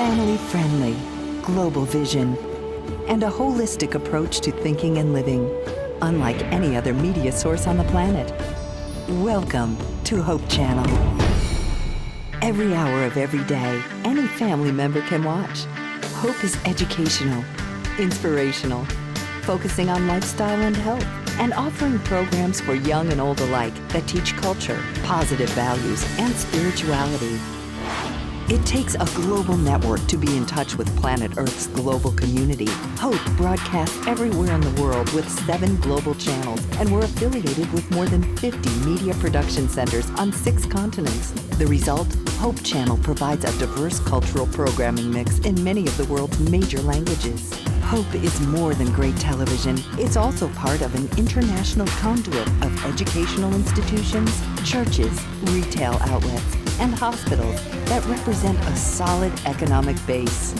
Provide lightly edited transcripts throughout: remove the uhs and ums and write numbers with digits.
family-friendly, global vision, and a holistic approach to thinking and living, unlike any other media source on the planet. Welcome to Hope Channel. Every hour of every day, any family member can watch. Hope is educational, inspirational, focusing on lifestyle and health, and offering programs for young and old alike that teach culture, positive values, and spirituality. It takes a global network to be in touch with planet Earth's global community. Hope broadcasts everywhere in the world with 7 global channels, and we're affiliated with more than 50 media production centers on 6 continents. The result? Hope Channel provides a diverse cultural programming mix in many of the world's major languages. Hope is more than great television. It's also part of an international conduit of educational institutions, churches, retail outlets, and hospitals that represent a solid economic base.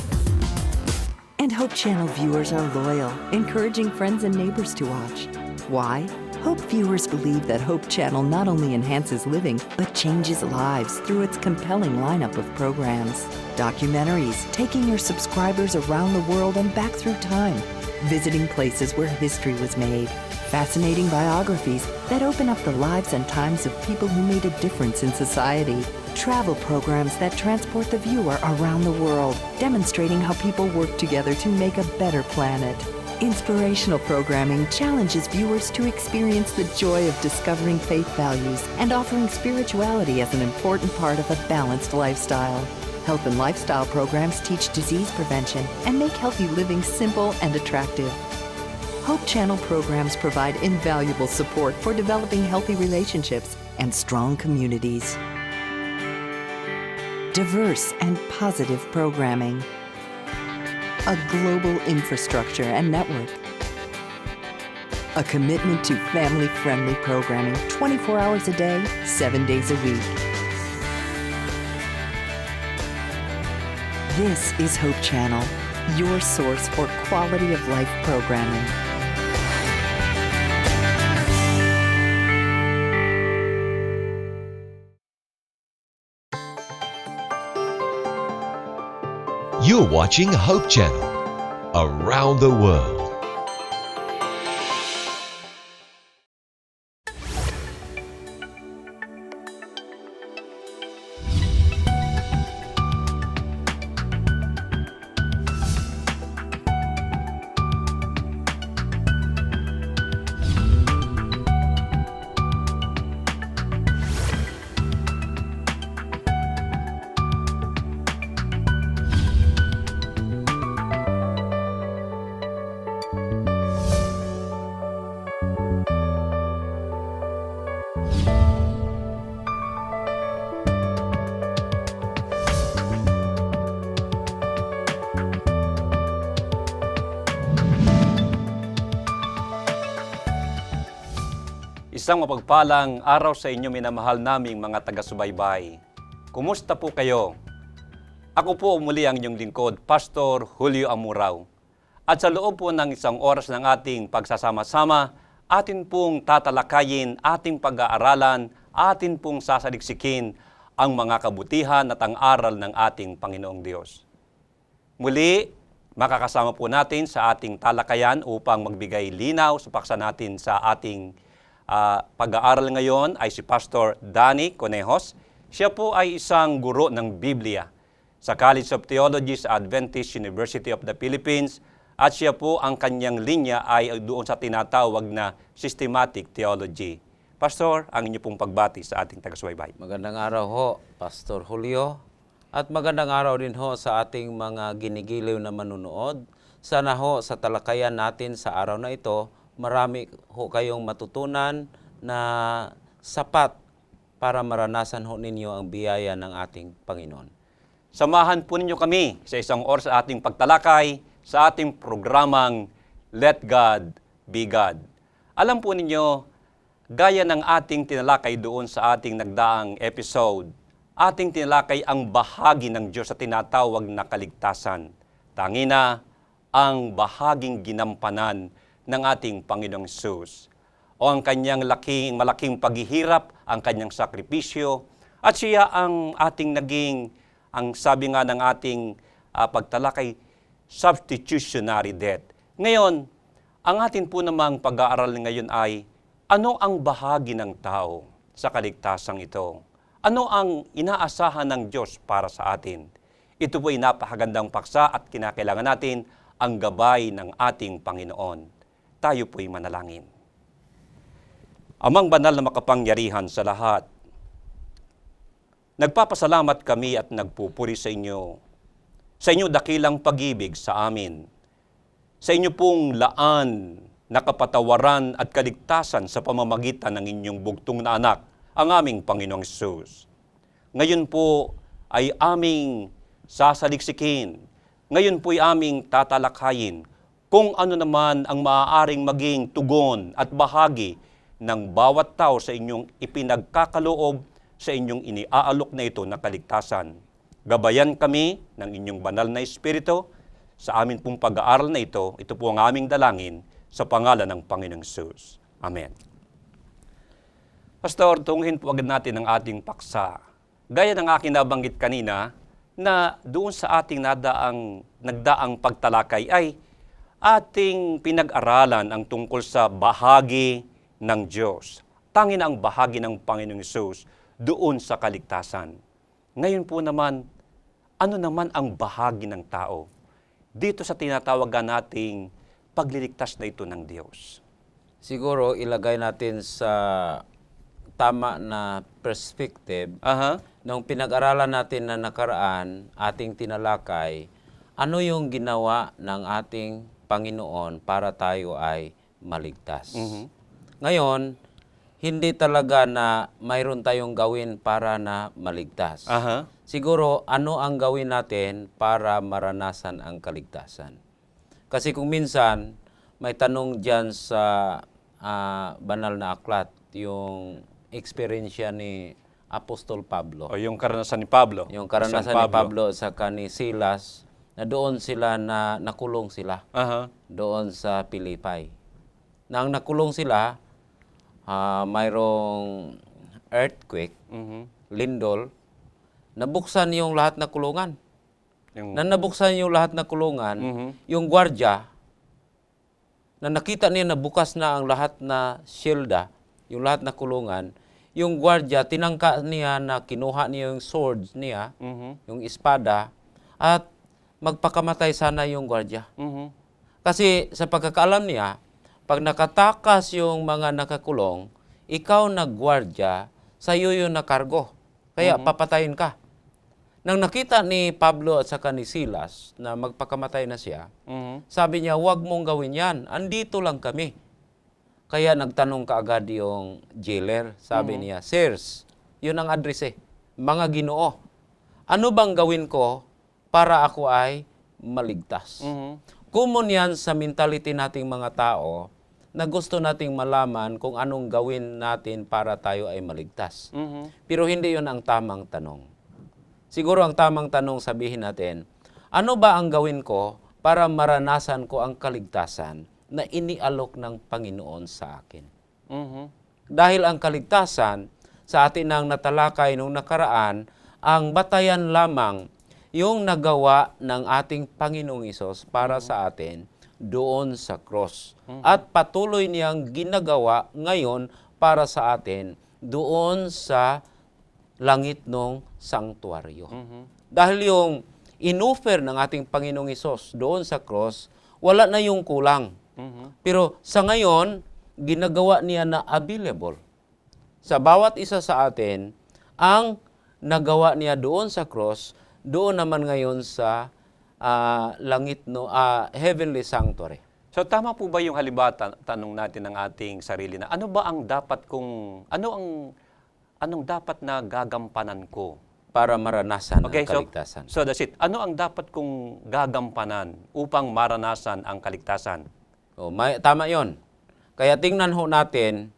And Hope Channel viewers are loyal, encouraging friends and neighbors to watch. Why? Hope viewers believe that Hope Channel not only enhances living, but changes lives through its compelling lineup of programs. Documentaries, taking your subscribers around the world and back through time, visiting places where history was made. Fascinating biographies that open up the lives and times of people who made a difference in society. Travel programs that transport the viewer around the world, demonstrating how people work together to make a better planet. Inspirational programming challenges viewers to experience the joy of discovering faith values and offering spirituality as an important part of a balanced lifestyle. Health and lifestyle programs teach disease prevention and make healthy living simple and attractive. Hope Channel programs provide invaluable support for developing healthy relationships and strong communities. Diverse and positive programming. A global infrastructure and network. A commitment to family-friendly programming 24 hours a day, 7 days a week. This is Hope Channel, your source for quality of life programming. You're watching Hope Channel around the world. Isang mapagpalang araw sa inyo minamahal naming mga taga-subaybay. Kumusta po kayo? Ako po muli ang inyong lingkod, Pastor Julio Amurao. At sa loob po ng isang oras ng ating pagsasama-sama, atin pong tatalakayin, ating pag-aaralan, atin pong sasaliksikin ang mga kabutihan at ang aral ng ating Panginoong Diyos. Muli, makakasama po natin sa ating talakayan upang magbigay linaw sa paksa natin sa ating pag-aaral ngayon ay si Pastor Danny Conejos. Siya po ay isang guro ng Biblia sa College of Theology sa Adventist University of the Philippines at siya po ang kanyang linya ay doon sa tinatawag na Systematic Theology. Pastor, ang inyo pong pagbati sa ating taga-subaybay. Magandang araw ho, Pastor Julio. At magandang araw din ho sa ating mga ginigiliw na manunood. Sana ho sa talakayan natin sa araw na ito, marami ho kayong matutunan na sapat para maranasan ho ninyo ang biyaya ng ating Panginoon. Samahan po ninyo kami sa isang oras sa ating pagtalakay sa ating programang Let God Be God. Alam po ninyo, gaya ng ating tinalakay doon sa ating nagdaang episode, ating tinalakay ang bahagi ng Diyos sa tinatawag na kaligtasan. Tangina ang bahaging ginampanan ng ating Panginoong Hesus o ang kanyang malaking paghihirap, ang kanyang sakripisyo, at siya ang ating naging, ang sabi nga ng ating pagtalakay substitutionary death. Ngayon, ang atin po namang pag-aaral ngayon ay ano ang bahagi ng tao sa kaligtasang ito? Ano ang inaasahan ng Diyos para sa atin? Ito po ay napakagandang paksa at kinakailangan natin ang gabay ng ating Panginoon. Tayo po'y manalangin. Amang banal na makapangyarihan sa lahat, nagpapasalamat kami at nagpupuri sa inyo dakilang pag-ibig sa amin, sa inyo pong laan na kapatawaran at kaligtasan sa pamamagitan ng inyong bugtong na anak, ang aming Panginoong Hesus. Ngayon po ay aming sasaliksikin, ngayon po ay aming tatalakayin kung ano naman ang maaaring maging tugon at bahagi ng bawat tao sa inyong ipinagkakaloob sa inyong iniaalok na ito na kaligtasan. Gabayan kami ng inyong banal na Espiritu sa amin pong pag-aaral na ito. Ito po ang aming dalangin sa pangalan ng Panginoong Hesus. Amen. Pastor, tunghin po agad natin ang ating paksa. Gaya ng aking nabanggit kanina, na doon sa ating nagdaang pagtalakay ay ating pinag-aralan ang tungkol sa bahagi ng Diyos. Tanging ang bahagi ng Panginoong Hesus doon sa kaligtasan. Ngayon po naman, ano naman ang bahagi ng tao dito sa tinatawagan nating pagliligtas na ito ng Diyos? Siguro ilagay natin sa tama na perspective. Nung pinag-aralan natin na nakaraan, ating tinalakay, ano yung ginawa ng ating Panginoon para tayo ay maligtas. Ngayon, hindi talaga na mayroon tayong gawin para na maligtas. Siguro, ano ang gawin natin para maranasan ang kaligtasan? Kasi kung minsan, may tanong dyan sa banal na aklat, yung eksperyensya ni Apostol Pablo. O yung karanasan ni Pablo. Yung karanasan ni Pablo sa ni Silas, na doon sila nakulong sila. Doon sa Pilipay. Nang nakulong sila, mayroong earthquake, lindol, nabuksan yung lahat na kulungan. Nang nabuksan yung lahat na kulungan, yung gwardya, na nakita niya na bukas na ang lahat na shielda, yung lahat na kulungan, yung gwardya, tinangka niya na kinuha niya yung swords niya, yung espada, at magpakamatay sana yung gwardya. Kasi sa pagkakaalam niya, pag nakatakas yung mga nakakulong, ikaw na gwardya, sa'yo yung nakargo. Kaya papatayin ka. Nang nakita ni Pablo at saka ni Silas na magpakamatay na siya, sabi niya, huwag mong gawin yan. Andito lang kami. Kaya nagtanong kaagad yung jailer. Sabi niya, sirs, yun ang address mga Ginoo, ano bang gawin ko para ako ay maligtas? Common yan sa mentality nating mga tao na gusto nating malaman kung anong gawin natin para tayo ay maligtas. Pero hindi yun ang tamang tanong. Siguro ang tamang tanong sabihin natin, ano ba ang gawin ko para maranasan ko ang kaligtasan na inialok ng Panginoon sa akin? Dahil ang kaligtasan, sa atin nang natalakay nung nakaraan, ang batayan lamang yung nagawa ng ating Panginoong Hesus para sa atin doon sa cross. At patuloy niyang ginagawa ngayon para sa atin doon sa langit ng sanktuaryo. Dahil yung inoffer ng ating Panginoong Hesus doon sa cross, wala na yung kulang. Pero sa ngayon, ginagawa niya na available sa bawat isa sa atin ang nagawa niya doon sa cross, doon naman ngayon sa langit heavenly sanctuary. So tama po ba yung halimbawa tanong natin ng ating sarili na ano ba ang dapat anong dapat na gagampanan ko para maranasan ang kaligtasan? So that's it. Ano ang dapat kong gagampanan upang maranasan ang kaligtasan? Tama 'yon. Kaya tingnan ho natin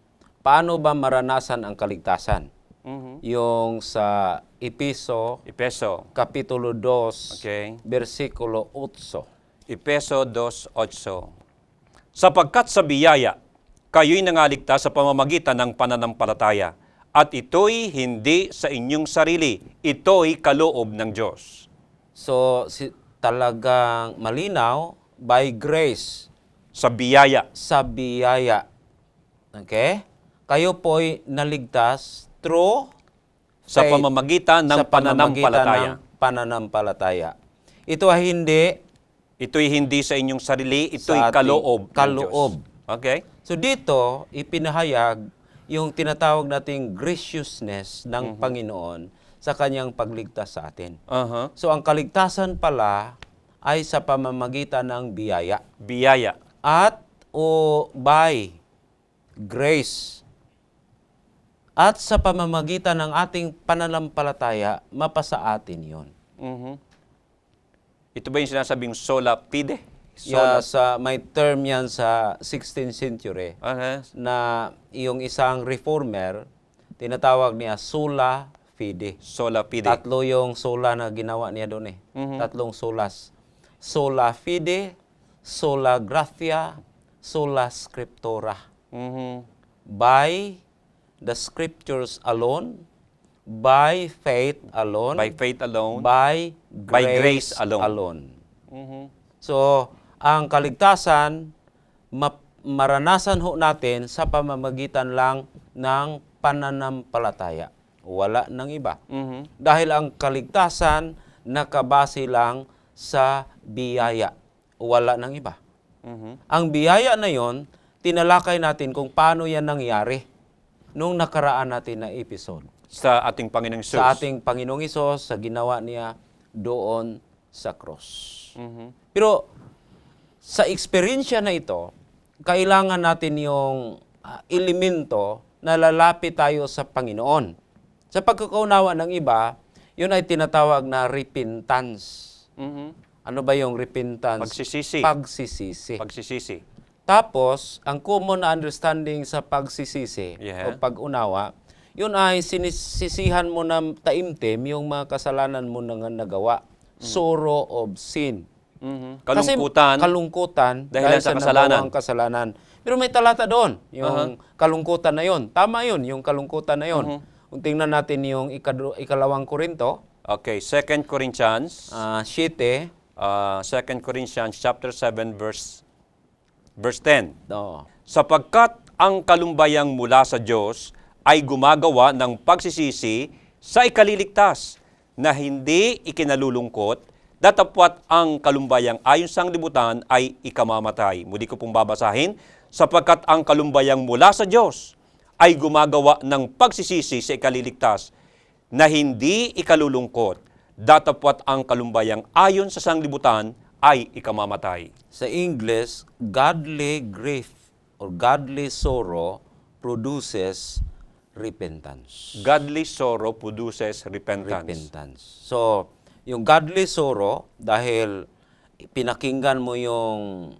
paano ba maranasan ang kaligtasan. Yung sa Efeso Kapitulo 2, versikulo 8. Efeso 2:8. Sapagkat sa biyaya, kayo'y nangaligtas sa pamamagitan ng pananampalataya, at ito'y hindi sa inyong sarili, ito'y kaloob ng Diyos. So, talagang malinaw, by grace, Sa biyaya. sa biyaya. Okay? Kayo po'y naligtas through Sa faith, pamamagitan ng sa pamamagitan pananampalataya. ng pananampalataya. Ito ay hindi Ito'y hindi sa inyong sarili, ito'y sa ating kaloob ng kaloob. Diyos. Okay? So dito, ipinahayag yung tinatawag nating graciousness ng Panginoon sa kanyang pagligtas sa atin. Uh-huh. So ang kaligtasan pala ay sa pamamagitan ng biyaya Biyaya. at o by grace. At sa pamamagitan ng ating pananampalataya, mapasa atin yon. Mhm. Ito ba yung sinasabing sola fide? Yeah, may term yan sa 16th century Okay. na yung isang reformer, tinatawag niya sola fide. Sola fide. Tatlo yung sola na ginawa niya doon eh. Tatlong solas. Sola fide, sola gratia, sola scriptura. Mhm. By the scriptures alone, by faith alone, By faith alone. by grace grace, alone. alone. Mhm. So, ang kaligtasan, maranasan ho natin sa pamamagitan lang ng pananampalataya. Wala nang iba. Mhm. Dahil ang kaligtasan nakabase lang sa biyaya. Wala nang iba. Mhm. Ang biyaya na yon, tinalakay natin kung paano yan nangyari nung nakaraan natin na episode. Sa ating Panginoong Hesus. Sa ating Panginoong Hesus, sa ginawa niya doon sa cross. Mhm. Pero sa eksperyensya na ito, kailangan natin yung elemento na lalapit tayo sa Panginoon. Sa pagkakaunawa ng iba, yun ay tinatawag na repentance. Mhm. Ano ba yung repentance? Pagsisisi. Pagsisisi. Pagsisisi. Tapos, ang common na understanding sa pagsisisi Yeah. o pag-unawa, yun ay sinisisihan mo na taimtim yung mga kasalanan mo na nagawa. Sorrow of sin. Mhm. Kasi Kalungkutan. kalungkutan Dahil sa kasalanan. nagawang kasalanan. Pero may talata doon, yung kalungkutan na yon. Tama yun, yung kalungkutan na yon. Kung tingnan natin yung ikalawang Korinto, Okay, 2 Corinthians. 7, 2 Corinthians chapter 7 verse 10. no, Sapagkat ang kalumbayang mula sa Diyos ay gumagawa ng pagsisisi sa ikaliligtas na hindi ikinalulungkot, datapwat ang kalumbayang ayon sa sanglibutan ay ikamamatay. Muli ko pong babasahin, sapagkat ang kalumbayang mula sa Diyos ay gumagawa ng pagsisisi sa ikaliligtas na hindi ikalulungkot, datapwat ang kalumbayang ayon sa sanglibutan ay ikamamatay. sa English, godly grief or godly sorrow produces repentance. Godly sorrow produces repentance. Repentance. So, yung godly sorrow, dahil pinakinggan mo yung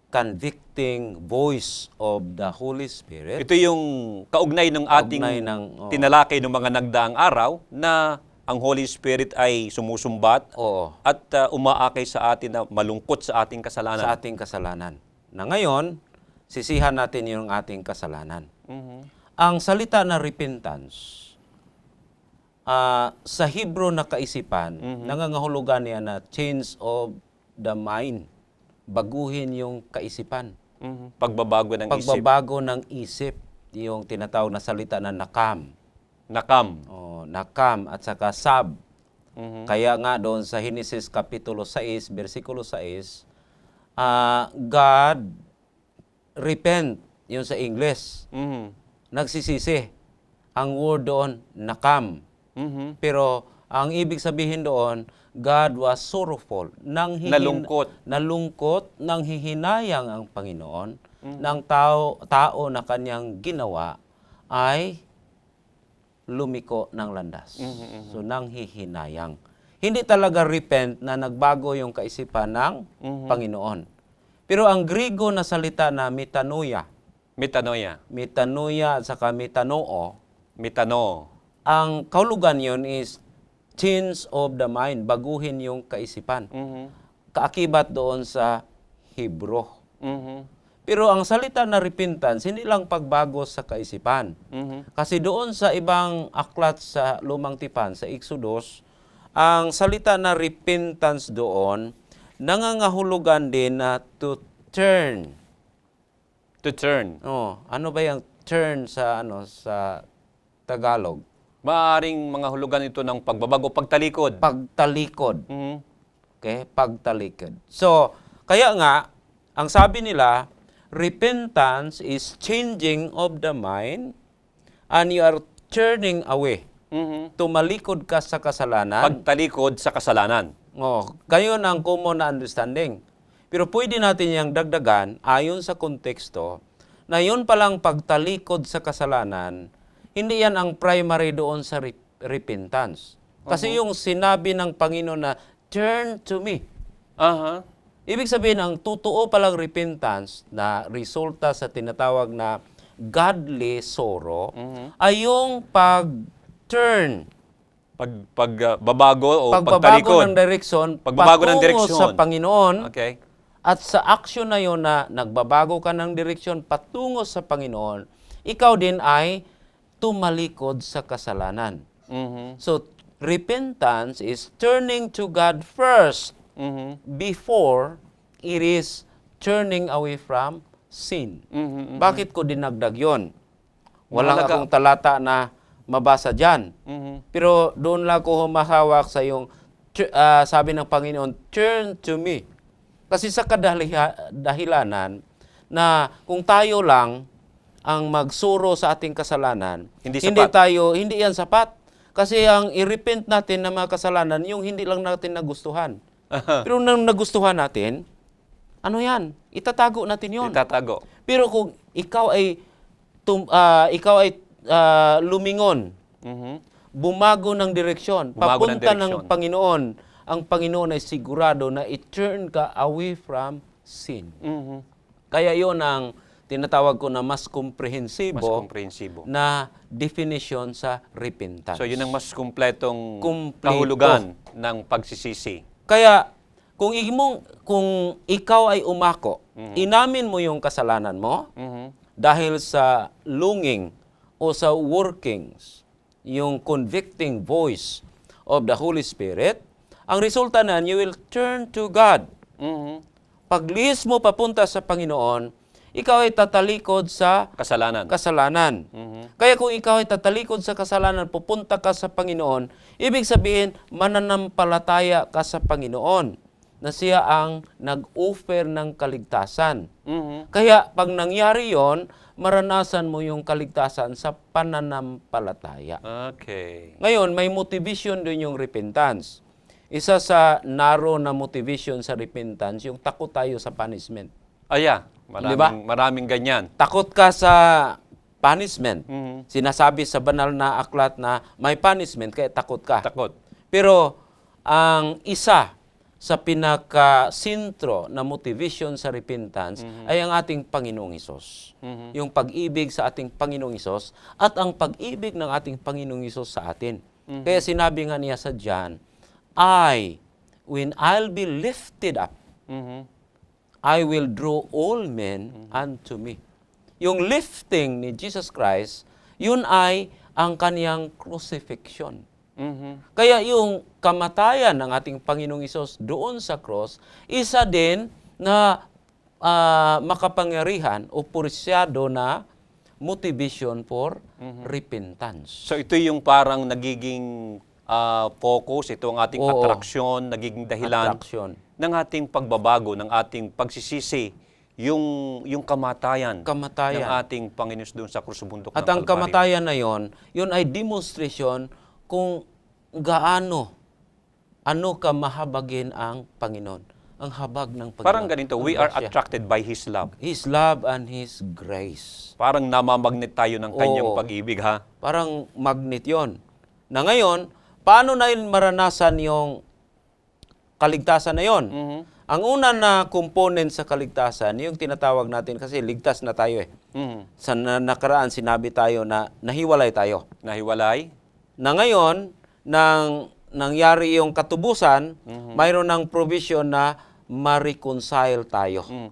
convicting voice of the Holy Spirit, Ito yung kaugnay ng ating Kaugnay ng- tinalakay ng mga nagdaang araw na ang Holy Spirit ay sumusumbat oo, at umaakay sa atin na malungkot sa ating kasalanan. sa ating kasalanan. Na ngayon, sisihan natin yung ating kasalanan. Mhm. Ang salita na repentance, sa Hebrew na kaisipan, nangangahulugan niya na change of the mind. Baguhin yung kaisipan. Mhm. Pagbabago ng isip. Pagbabago ng isip, yung tinatawag na salita na nakam. Nakam. Nakam at saka sab. Mhm. Kaya nga doon sa Genesis Kapitulo 6, versikulo 6, God repent, yun sa English, Mhm. nagsisisi. Ang word doon, nakam. Mhm. Pero ang ibig sabihin doon, God was sorrowful. Nalungkot, nang hihinayang ang Panginoon ng tao na kanyang ginawa ay lumiko ng landas. So, nang hihinayang. Hindi talaga repent na nagbago yung kaisipan ng Panginoon. Pero ang Griego na salita na metanoia at saka metanoo, Metano. ang kahulugan yun is change of the mind, baguhin yung kaisipan. Mhm. Kaakibat doon sa Hebrew. Mhm. Pero ang salita na repentance, hindi lang pagbago sa kaisipan. Mhm. Kasi doon sa ibang aklat sa Lumang Tipan, sa Exodus, ang salita na repentance doon, nangangahulugan din na to turn. To turn. Oh, ano ba yung turn sa sa Tagalog? Maaring mga hulugan ito ng pagbabago, pagtalikod. Pagtalikod. Mhm. Okay? Pagtalikod. So, kaya nga, ang sabi nila, repentance is changing of the mind and you are turning away. Mhm. Tumalikod ka sa kasalanan. Pagtalikod sa kasalanan. Gayon ang common na understanding. Pero pwede natin yung dagdagan ayon sa konteksto na yun palang pagtalikod sa kasalanan, hindi yan ang primary doon sa repentance. Kasi yung sinabi ng Panginoon na, turn to me. Aha. Ibig sabihin, ang totoo palang repentance na resulta sa tinatawag na godly sorrow ay yung pag-turn. Pagbabago o Pagbabago pagtalikod. ng direksyon, Pagbabago ng patungo direksyon. sa Panginoon. Okay. At sa aksyon na yon na nagbabago ka ng direksyon patungo sa Panginoon, ikaw din ay tumalikod sa kasalanan. Mhm. So, repentance is turning to God first Mhm. before it is turning away from sin. Mhm. Bakit ko dinagdag yon? Walang Mahalaga. akong talata na mabasa dyan. Mhm. Pero doon lang ko humahawak sa yung sabi ng Panginoon, turn to me. Kasi sa kadahilanan na kung tayo lang ang magsuro sa ating kasalanan, Hindi sapat. hindi yan sapat. Kasi ang i-repent natin ng mga kasalanan, yung hindi lang natin nagustuhan. Pero nang nagustuhan natin, ano yan? Itatago natin yon. Itatago. Pero kung ikaw ay lumingon, Mhm. bumago ng direksyon, Bumago ng papunta direksyon. ng Panginoon, ang Panginoon ay sigurado na i-turn ka away from sin. Mhm. Kaya yon ang tinatawag ko na mas Mas komprehensibo komprehensibo. na definition sa repentance. So, yun ang mas kumpletong Kumpleto. kahulugan ng pagsisisi. Kaya kung ikaw ay umako, inamin mo yung kasalanan mo Mhm. dahil sa longing o sa workings, yung convicting voice of the Holy Spirit, ang resulta na you will turn to God. Mhm. Paglihis mo papunta sa Panginoon, ikaw ay tatalikod sa Kasalanan. kasalanan. Mhm. Kaya kung ikaw ay tatalikod sa kasalanan, pupunta ka sa Panginoon, ibig sabihin, mananampalataya ka sa Panginoon na siya ang nag-offer ng kaligtasan. Mhm. Kaya pag nangyari yon, maranasan mo yung kaligtasan sa pananampalataya. Okay. Ngayon, may motivation din yung repentance. Isa sa narrow na motivation sa repentance, yung takot tayo sa punishment. Maraming, Diba? maraming ganyan. Takot ka sa punishment. Mhm. Sinasabi sa banal na aklat na may punishment, kaya takot ka. Takot. Pero ang isa sa pinaka-sintro na motivation sa repentance ay ang ating Panginoong Hesus. Yung pag-ibig sa ating Panginoong Hesus at ang pag-ibig ng ating Panginoong Hesus sa atin. Kaya sinabi nga niya sa John, when I'll be lifted up, Mhm. I will draw all men unto me. Yung lifting ni Jesus Christ, yun ay ang kaniyang crucifixion. Mhm. Kaya yung kamatayan ng ating Panginoong Hesus doon sa cross, isa din na makapangyarihan o purisyado na motivation for repentance. So, ito yung parang nagiging focus, ito ang ating Oo. atraksyon, nagiging dahilan Attraction. ng ating pagbabago, ng ating pagsisisi, yung kamatayan, Kamatayan. ng ating Panginoon doon sa krusubundok ng At ang Kalbaryo. kamatayan na yon, yun ay demonstration kung ano ka mahabagin ang Panginoon. Ang habag ng Panginoon. Parang ganito, we are Ang grasya. attracted by His love. His love and His grace. Parang namamagnet tayo ng kanyang Oo. pag-ibig, ha? Parang magnet yon. Na ngayon, paano na yun maranasan yung kaligtasan na yon? Mhm. Ang una na component sa kaligtasan, yung tinatawag natin, kasi ligtas na tayo eh. Mhm. Sa nakaraan, sinabi tayo na nahiwalay tayo. Nahiwalay. Na ngayon, nang nangyari yung katubusan, mayroon ng provision na ma-reconcile tayo. Mhm.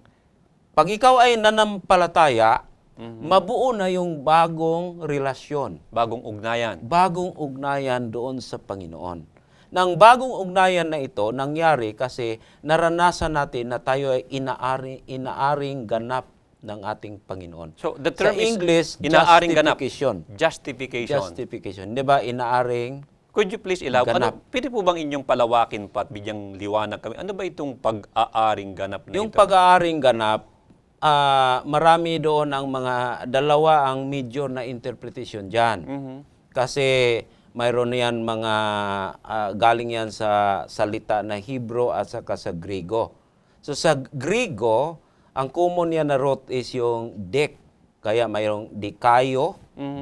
Pag ikaw ay nanampalataya, mabuo na yung bagong relasyon. Bagong ugnayan. Bagong ugnayan doon sa Panginoon. ng bagong ugnayan na ito nangyari kasi naranasan natin na tayo ay inaaring ganap ng ating Panginoon. So, the term Sa English, is inaaring ganap. justification. Justification. Justification. Di ba? Inaaring Could you please elaborate? Ganap. Pwede po bang inyong palawakin pa at bigyang liwanag kami? Ano ba itong pag-aaring ganap na yung ito? pag-aaring ganap, marami doon ang dalawa ang major na interpretation dyan. Kasi mayroon yan mga, galing yan sa salita na Hebrew at saka sa Griego. So sa Griego, ang common yan na root is yung dek. Kaya mayroong dikayo,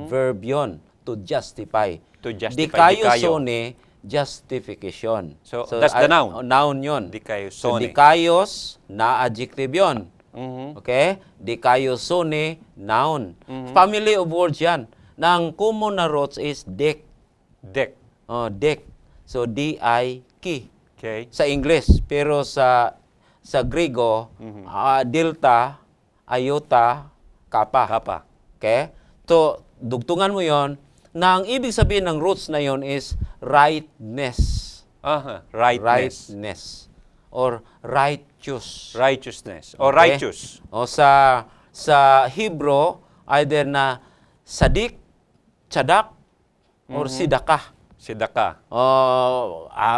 verb yun, to justify. To justify, Dikayo dikayo. sone, justification. So, that's the noun. Noun yun. Dikayo So, sone. dikaios, na adjective yun. Mhm. Okay? Dikaios sone, noun. Family of words yan. Na ang common na roots is dek. Dek. Dek. So, D-I-K Okay. sa English. Pero sa Griego, delta, iota, kappa. Kappa. Okay? So, dugtungan mo yon na ang ibig sabihin ng roots na yon is rightness. Aha. Rightness. Rightness. Or righteous. Righteousness. O Okay? righteous. O sa Hebrew, either na sadik, tsadak, or sidakah. Sidaka.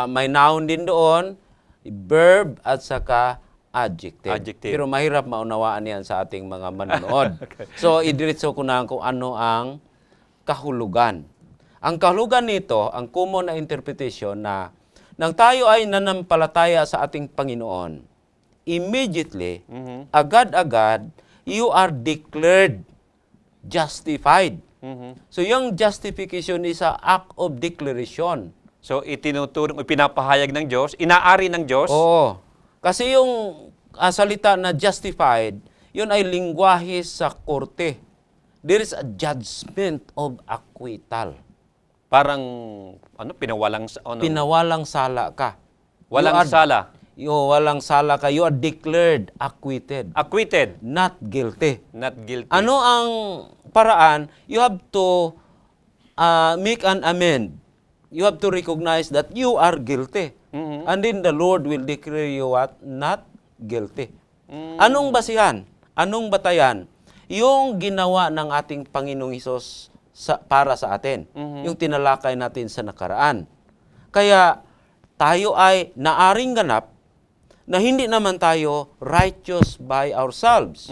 May noun din doon, verb at saka adjective. Adjective. Pero mahirap maunawaan yan sa ating mga manonood. So, idiretso ko na kung ano ang kahulugan. Ang kahulugan nito, ang common na interpretation na nang tayo ay nanampalataya sa ating Panginoon, immediately, agad-agad, you are declared justified. So, yung justification is a act of declaration. So, ipinapahayag ng Diyos, inaari ng Diyos. Oo. Kasi yung salita na justified, yun ay lingwahe sa korte. There is a judgment of acquittal. Parang, pinawalang Sala ka. Walang sala. Walang sala ka. You are declared acquitted. Acquitted. Not guilty. Not guilty. Ano ang paraan? You have to make an amend. You have to recognize that you are guilty. And then the Lord will declare you what? Not guilty. Anong basihan? Anong batayan? Yung ginawa ng ating Panginoong Hesus para sa atin. Yung tinalakay natin sa nakaraan. Kaya tayo ay naaring ganap na hindi naman tayo righteous by ourselves.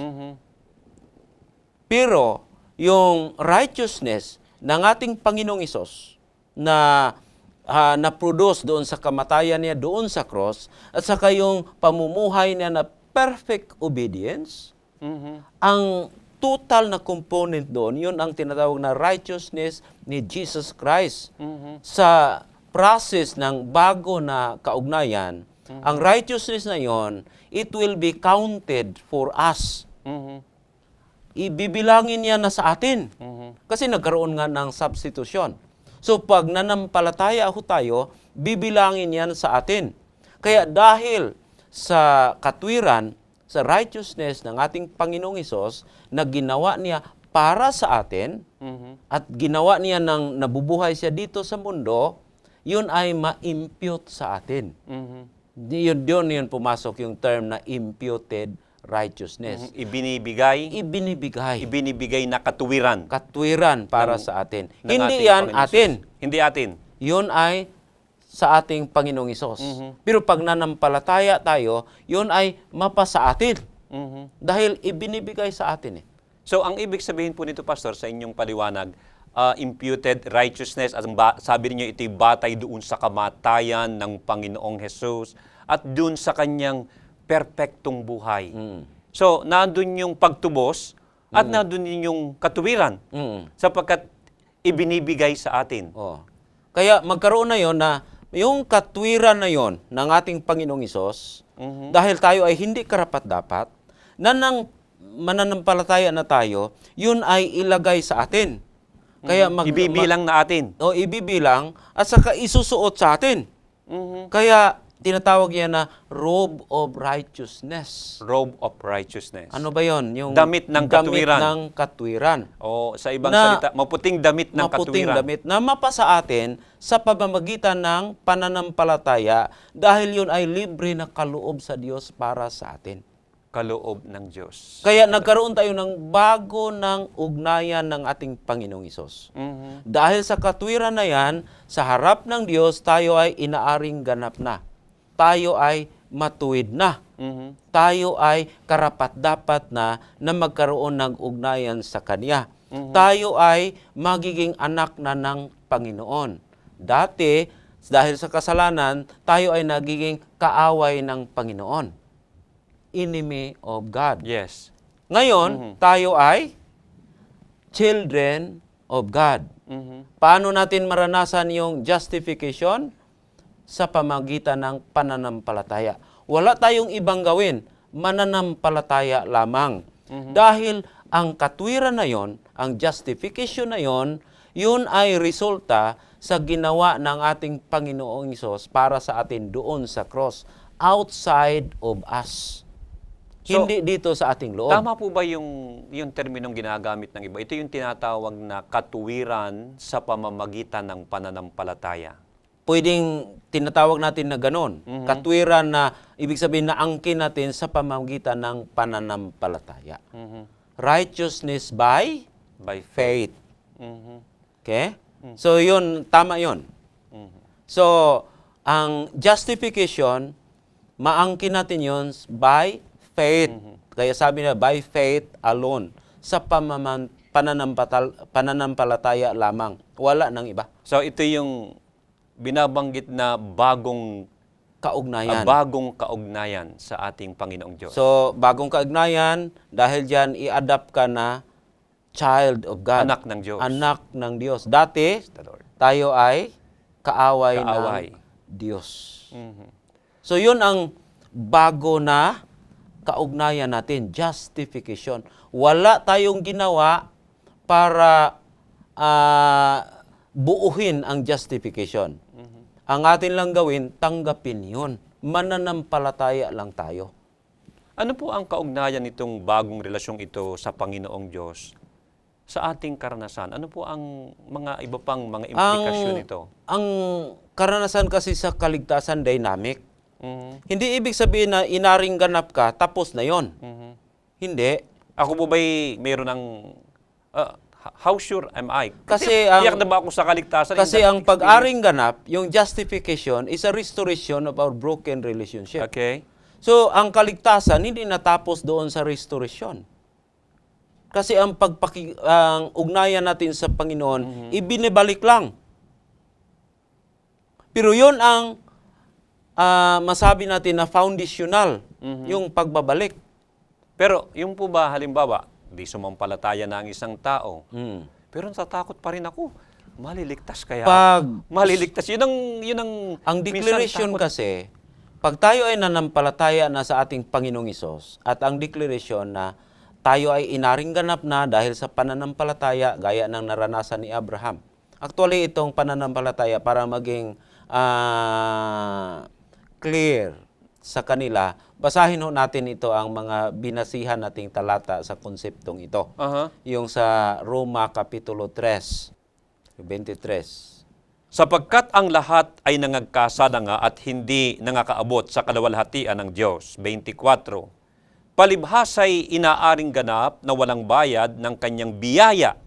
Pero yung righteousness ng ating Panginoong Hesus na na-produce doon sa kamatayan niya, doon sa cross, at saka yung pamumuhay niya na perfect obedience, ang total na component doon, yun ang tinatawag na righteousness ni Jesus Christ. Sa process ng bago na kaugnayan, ang righteousness na yon, it will be counted for us. Ibibilangin niya na sa atin. Kasi nagkaroon nga ng substitution. So pag nanampalataya tayo, bibilangin yan sa atin. Kaya dahil sa katwiran, sa righteousness ng ating Panginoong Hesus na ginawa niya para sa atin at ginawa niya ng nabubuhay siya dito sa mundo, yun ay ma-impute sa atin. Yun pumasok yung term na imputed righteousness. Ibinibigay na katuwiran. Katwiran para sa atin. ng Hindi ating yan Panginoon atin. Jesus. Hindi atin. Yun ay sa ating Panginoong Hesus. Pero pag nanampalataya tayo, yun ay mapa sa atin. Dahil ibinibigay sa atin. So, ang ibig sabihin po nito, Pastor, sa inyong paliwanag, imputed righteousness, at sabi niyo ito'y batay doon sa kamatayan ng Panginoong Jesus at doon sa kanyang perpektong buhay. So, nandun yung pagtubos at nandun yung katuwiran sapagkat ibinibigay sa atin. Kaya magkaroon na yon na yung katwiran na yon ng ating Panginoong Hesus, dahil tayo ay hindi karapat-dapat, na nang mananampalataya na tayo, yun ay ilagay sa atin. Kaya ibibilang na atin. Ibibilang at saka isusuot sa atin. Kaya tinatawag niya na robe of righteousness. Robe of righteousness. Ano ba yon? Yung Damit ng katwiran. Damit ng katwiran. O sa ibang Na salita, maputing damit ng Maputing katwiran. damit na mapasa atin sa pamamagitan ng pananampalataya dahil yun ay libre na kaloob sa Diyos para sa atin. Kaloob ng Diyos. Kaya nagkaroon tayo ng bago ng ugnayan ng ating Panginoong Isos. Mhm. Dahil sa katwiran na yan, sa harap ng Diyos, tayo ay inaaring ganap na. Tayo ay matuwid na. Mhm. Tayo ay karapat-dapat na magkaroon ng ugnayan sa Kanya. Tayo ay magiging anak na ng Panginoon. Dati, dahil sa kasalanan, tayo ay nagiging kaaway ng Panginoon. Enemy of God. Yes. Ngayon, tayo ay children of God. Mhm. Paano natin maranasan yung justification? Sa pamagitan ng pananampalataya. Wala tayong ibang gawin, mananampalataya lamang. Dahil ang katwiran na yon, ang justification na yon, yun ay resulta sa ginawa ng ating Panginoong Hesus para sa atin doon sa cross, outside of us. So, Hindi dito sa ating loob. Tama po ba yung terminong ginagamit ng iba? Ito yung tinatawag na katuwiran sa pamamagitan ng pananampalataya. Pwedeng tinatawag natin na ganon. Katwiran na ibig sabihin na angkin natin sa pamamagitan ng pananampalataya. Righteousness by faith. Mhm. Okay? So yun, tama yun. So, ang justification, maangkin natin yun by faith. Kaya sabi na, by faith alone. Sa pananampalataya lamang. Wala nang iba. So ito yung binabanggit na bagong kaugnayan sa ating Panginoong Diyos. So, bagong kaugnayan, dahil dyan, i-adapt ka na child of God. Anak ng Diyos. Anak ng Diyos. Dati, The Lord. tayo ay kaaway Kaaway. ng Diyos. Mhm. So, yun ang bago na kaugnayan natin, justification. Wala tayong ginawa para buuhin ang justification. Ang atin lang gawin, tanggapin yun. Mananampalataya lang tayo. Ano po ang kaugnayan nitong bagong relasyong ito sa Panginoong Diyos sa ating karanasan? Ano po ang mga iba pang mga implikasyon nito? Ang karanasan kasi sa kaligtasan dynamic. Mhm. Hindi ibig sabihin na inaring ganap ka, tapos na yon. Mhm. Hindi. Ako po ba'y mayroon ng how sure am I? Kasi tiyak na ba ako sa kaligtasan? Kasi In that ang pag-aring ganap, yung justification is a restoration of our broken relationship. Okay. So, ang kaligtasan hindi natapos doon sa restoration. Kasi ang ang ugnayan natin sa Panginoon, ibinibalik lang. Pero yun ang masabi natin na foundational, yung pagbabalik. Pero yung po ba halimbawa, di sumampalataya na ang isang tao, pero natatakot pa rin ako. Maliligtas kaya? Maliligtas. Yun ang Declaration kasi, pag tayo ay nanampalataya na sa ating Panginoong Hesus, at ang declaration na tayo ay inaring ganap na dahil sa pananampalataya, gaya ng naranasan ni Abraham. Actually, itong pananampalataya para maging clear sa kanila, basahin ho natin ito ang mga binasihan nating talata sa konseptong ito. Yung sa Roma Kapitulo 3, 23. Sapagkat ang lahat ay nangagkasala nga at hindi nangakaabot sa kaluwalhatian ng Diyos. 24. Palibhasa'y inaaring ganap na walang bayad ng kanyang biyaya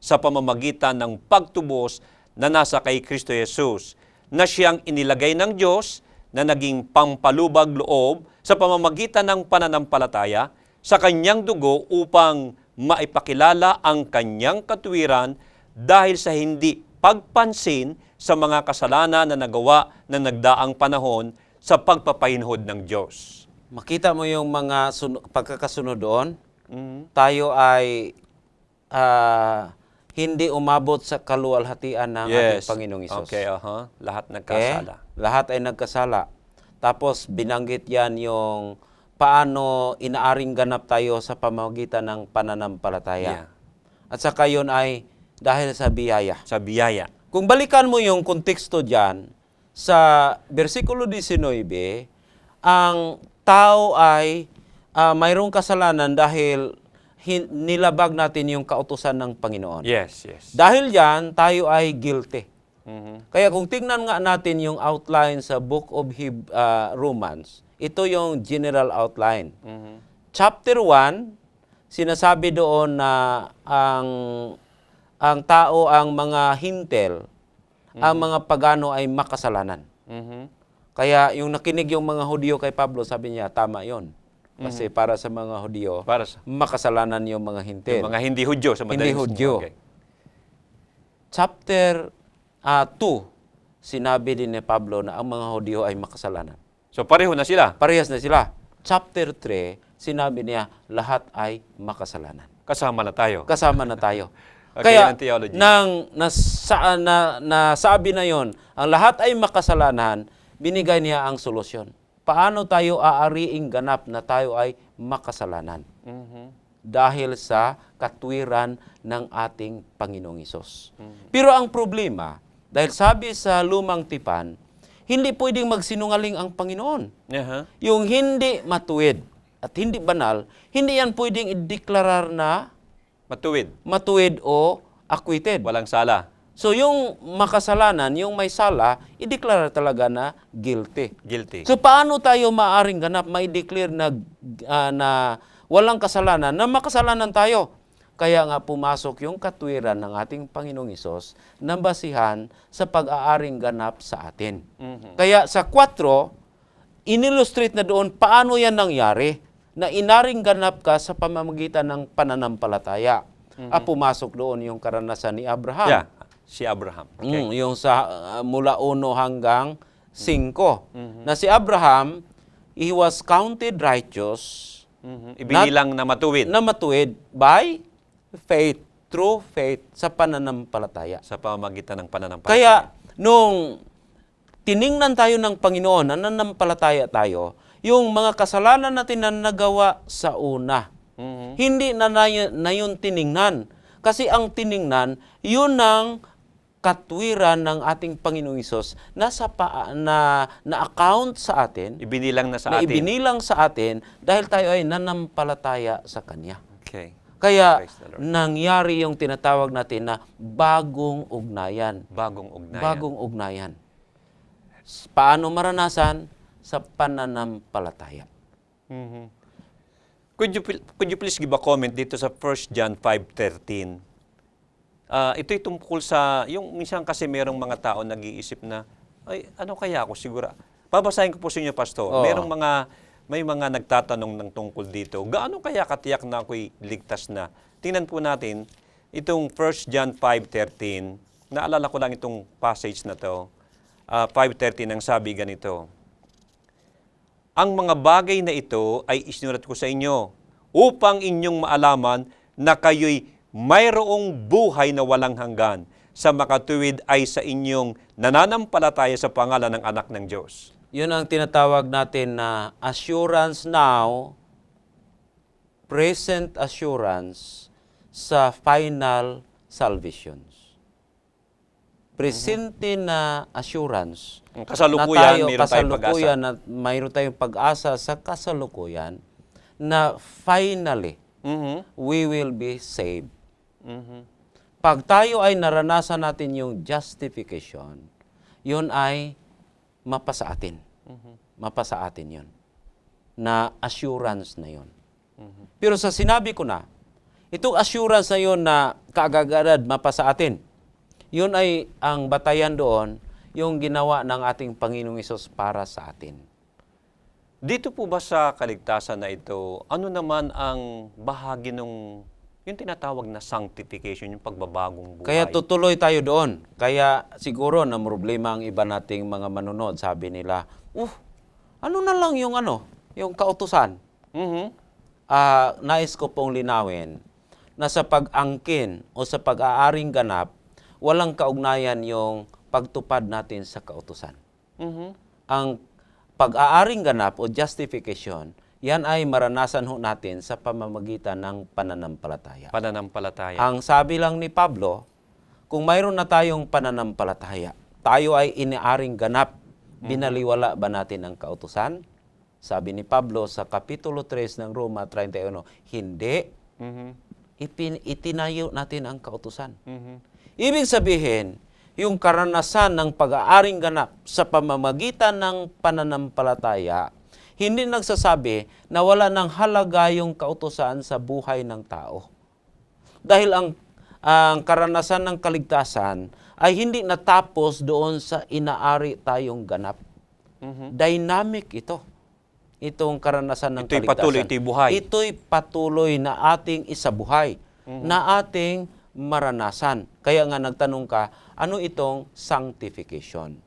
sa pamamagitan ng pagtubos na nasa kay Kristo Jesus, na siyang inilagay ng Diyos na naging pampalubag loob sa pamamagitan ng pananampalataya sa kanyang dugo upang maipakilala ang kanyang katwiran dahil sa hindi pagpansin sa mga kasalanan na nagawa na nagdaang panahon sa pagpapahinhod ng Diyos. Makita mo yung mga pagkakasunod doon. Tayo ay hindi umabot sa kaluwalhatian ng ating Panginoong Hesus. Okay, lahat nagkasala. Okay? Lahat ay nagkasala. Tapos binanggit yan yung paano inaaring ganap tayo sa pamamagitan ng pananampalataya. At saka yun ay dahil sa biyaya. Sa biyaya. Kung balikan mo yung konteksto dyan, sa versikulo 19, ang tao ay mayroong kasalanan dahil nilabag natin yung kautusan ng Panginoon. Yes. Dahil yan, tayo ay guilty. Mhm. Kaya kung tingnan nga natin yung outline sa Book of Romans, ito yung general outline. Mhm. Chapter 1, sinasabi doon na ang tao, ang mga hintel, ang mga pagano ay makasalanan. Mhm. Kaya yung nakinig yung mga Hudyo kay Pablo, sabi niya, tama yon. Kasi para sa mga Hudyo, Para sa makasalanan yung mga hintel. mga hindi Hudyo sa Hindi madaling Hudyo. Okay. Chapter 2, sinabi din ni Pablo na ang mga Hudyo ay makasalanan. So pareho na sila. Parehas na sila. Chapter 3, sinabi niya, lahat ay makasalanan. Kasama na tayo. Kasama na tayo. Okay, Kaya, yan ang theology. nasabi na yon, ang lahat ay makasalanan, binigay niya ang solusyon. Paano tayo aariing ganap na tayo ay makasalanan? Mhm. Dahil sa katwiran ng ating Panginoong Hesus. Mhm. Pero ang problema, dahil sabi sa Lumang Tipan, hindi pwedeng magsinungaling ang Panginoon. Aha. Yung hindi matuwid at hindi banal, hindi yan pwedeng i-deklarar na Matuwid. matuwid o acquitted. Walang sala. So yung makasalanan, yung may sala, i-declare talaga na guilty. Guilty. So paano tayo maaring ganap, ma-declare na walang kasalanan, na makasalanan tayo? Kaya nga pumasok yung katwiran ng ating Panginoong Hesus na basihan sa pag-aaring ganap sa atin. Mhm. Kaya sa 4, inillustrate na doon paano yan nangyari na inaring ganap ka sa pamamagitan ng pananampalataya. Pumasok doon yung karanasan ni Abraham. Yeah, si Abraham. Okay. Yung sa mula 1 hanggang 5. Na si Abraham, he was counted righteous Mhm. Ibinilang na matuwid na matuwid by faith, through faith, sa pananampalataya. sa pamamagitan ng pananampalataya. Kaya, nung tiningnan tayo ng Panginoon, nananampalataya tayo, yung mga kasalanan natin na nagawa sa una, Mhm. hindi na yun tiningnan. Kasi ang tiningnan, yun ang katwiran ng ating Panginoong Hesus na account sa atin, Ibinilang na sa na atin. ibinilang sa atin dahil tayo ay nanampalataya sa Kanya. Okay. Kaya Praise the Lord. nangyari yung tinatawag natin na bagong ugnayan. Bagong ugnayan. Bagong ugnayan. Paano maranasan? Sa pananampalataya. Mhm. Could you please give a comment dito sa 1 John 5:13? Ito'y tungkol sa, yung minsan kasi merong mga tao nag-iisip na, ay, ano kaya ako siguro? Babasahin ko po sa inyo, Pastor. Oo. May mga nagtatanong ng tungkol dito. Gaano kaya katiyak na ako'y ligtas na? Tingnan po natin, itong 1 John 5:13, naalala ko lang itong passage na to. 5:13 ang sabi ganito, ang mga bagay na ito ay isinulat ko sa inyo upang inyong maalaman na kayo'y mayroong buhay na walang hanggan sa makatuwid ay sa inyong nananampalataya sa pangalan ng anak ng Diyos. Yun ang tinatawag natin na assurance now, present assurance sa final salvations. Presente na assurance Ang kasalukuyan, na mayroon tayong pag-asa. na mayroon tayong pag-asa sa kasalukuyan na finally Mhm. we will be saved. Mhm. Pag tayo ay naranasan natin yung justification, yun ay mapasa atin. Mapasa atin yun. Na assurance na yun. Pero sa sinabi ko na, itong assurance na yun na kaagad-agad mapasa atin, yun ay ang batayan doon, yung ginawa ng ating Panginoong Hesus para sa atin. Dito po ba sa kaligtasan na ito, ano naman ang bahagi ng yung tinatawag na sanctification, yung pagbabagong buhay? Kaya tutuloy tayo doon. Kaya siguro na problema ang iba nating mga manunod. Sabi nila, ano na lang yung yung kautusan. Mhm. Nais ko pong linawin na sa pag-angkin o sa pag-aaring ganap, walang kaugnayan yung pagtupad natin sa kautusan. Mhm. Ang pag-aaring ganap o justification, yan ay maranasan ho natin sa pamamagitan ng pananampalataya. Pananampalataya. Ang sabi lang ni Pablo, kung mayroon na tayong pananampalataya, tayo ay iniaring ganap Binaliwala ba natin ang kautusan? Sabi ni Pablo sa Kapitulo 3 ng Roma 31, hindi. Itinayo natin ang kautusan. Ibig sabihin, yung karanasan ng pag-aaring ganap sa pamamagitan ng pananampalataya, hindi nagsasabi na wala ng halaga yung kautusan sa buhay ng tao. Dahil ang karanasan ng kaligtasan ay hindi natapos doon sa inaari tayong ganap. Dynamic ito. Itong karanasan ng Ito'y kaligtasan. patuloy, ito'y buhay. Ito'y patuloy na ating isabuhay, na ating maranasan. Kaya nga nagtanong ka, ano itong sanctification?